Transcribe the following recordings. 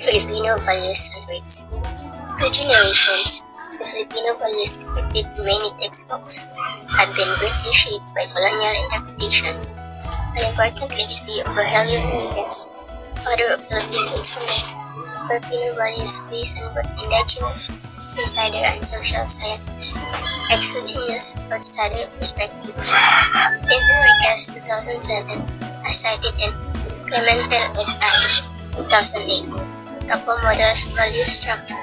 Filipino values and roots. For generations, the Filipino values depicted in many textbooks had been greatly shaped by colonial interpretations, an important legacy of Rogelio Enriquez, father of Philippine consumer. Filipino values based on both indigenous, insider, and social science, exogenous, outsider perspectives. In Enriquez 2007, as cited in Clementel et al. 2008, Capua models value structure.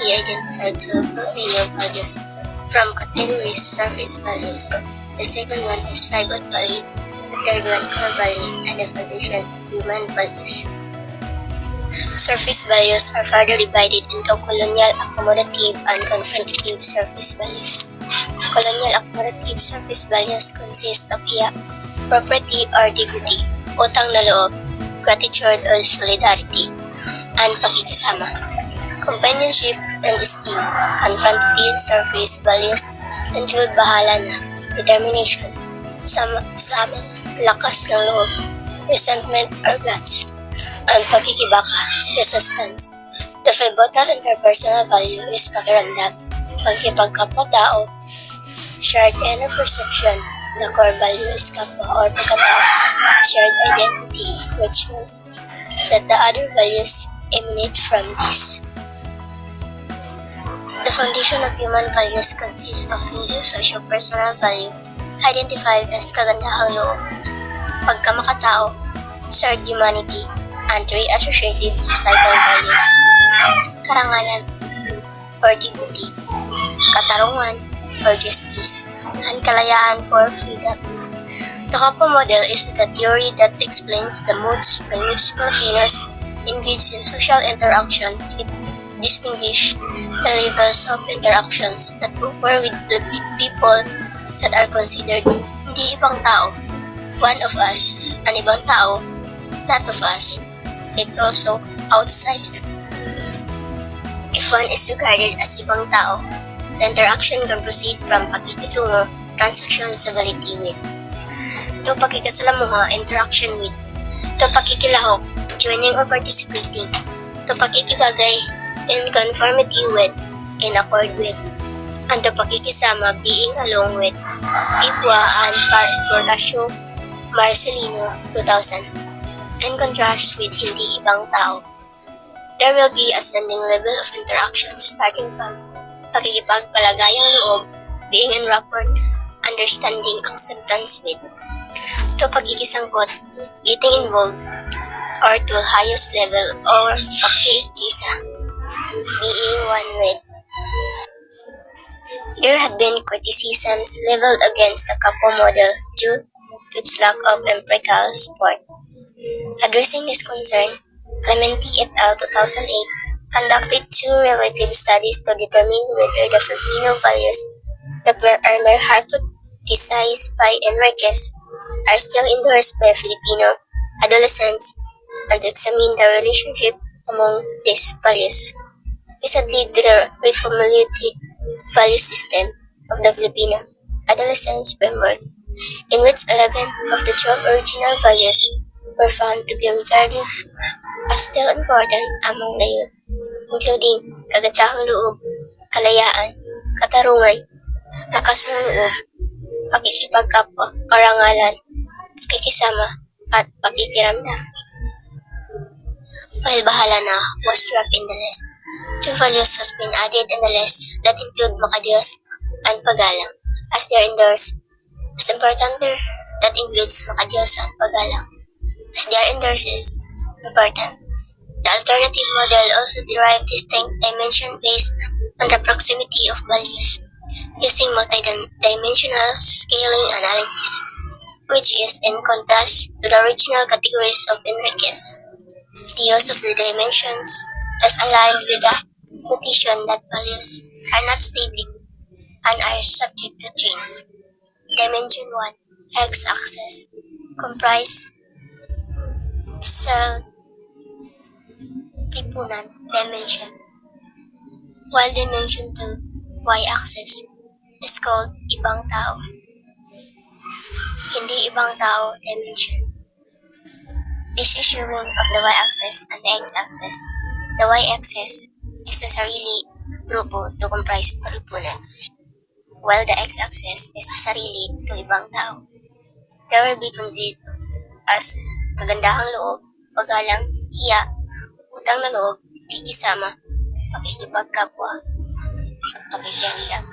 He identified two Filipino values from categories surface values. The second one is tribal value, the third one core value, and the foundation human values. Surface values are further divided into colonial accommodative and confrontative surface values. Colonial accommodative surface values consist of property or dignity, utang na loob, gratitude or solidarity, and pakikisama. Companionship and esteem. Confrontative surface values include bahala na, determination, sama, lakas ng loob, resentment or guts, and pakikibaka, resistance. The pivotal interpersonal value is pakiramdam, pagkipagkapwa-tao, shared inner perception. The core value is kapwa or pagkatao, shared identity, which means that the other values emanate from this. The foundation of human values consists of Hindu socio-personal value, identified as kagandahang loob, pagkamakatao, shared humanity, and three associated societal values: karangalan or dignity, katarungan or justice, and kalayaan for freedom. The Capua model is the theory that explains the modes by which Filipinos engage in social interaction. It distinguishes the levels of interactions that occur with people that are considered hindi ibang tao, one of us, an ibang tao, not of us, it also outsider. If one is regarded as ibang tao, the interaction can proceed from pakikitungo, transaction, civility with, to pakikasalamuha, interaction with, to pakikilahok, joining or participating, to pakikibagay, in conformity with, in accord with, and to pakikisama, being along with. Ipua and Portasio Marcelino 2000. In contrast with hindi ibang tao, there will be ascending level of interaction starting from pakikipagpalagayang loob, being in rapport, understanding, acceptance with, to pagkikisangkot, getting involved, or to highest level or pakikisa, being one with. There had been criticisms leveled against the Capua model due to its lack of empirical support. Addressing this concern, Clementi et al. 2008 conducted two relative studies to determine whether the Filipino values that were earlier hypothesized by Enriquez are still endorsed by Filipino adolescents and to examine the relationship among these values. This had led to the reformulated value system of the Filipino adolescence framework, in which 11 of the 12 original values were found to be regarded as still important among the youth, including kagandahang loob, kalayaan, katarungan, lakas ng loob, pakikipagkapwa, karangalan, pakikisama, at pakikiramdam. While bahala na was dropped in the list, two values has been added in the list that include makadiyos and pagalang, as they are endorsed as important that includes makadiyos and pagalang, as they are endorsed is important. The alternative model also derived distinct dimension based on the proximity of values, using multidimensional scaling analysis, which is in contrast to the original categories of Enriquez. The use of the dimensions is aligned with the notion that values are not static and are subject to change. Dimension 1, x-axis, comprise cell tipunan dimension, while dimension 2, y-axis, is called ibang tao. Hindi ibang tao dimension. This is showing of the y-axis and the x-axis The y-axis is the sarili grupo to comprise the lipunan, while the x-axis is the sarili to ibang tao. There will be conceived as kagandahang loob, paggalang, hiya, utang na loob, kikisama, pakikipagkapwa, at pakikiramdam.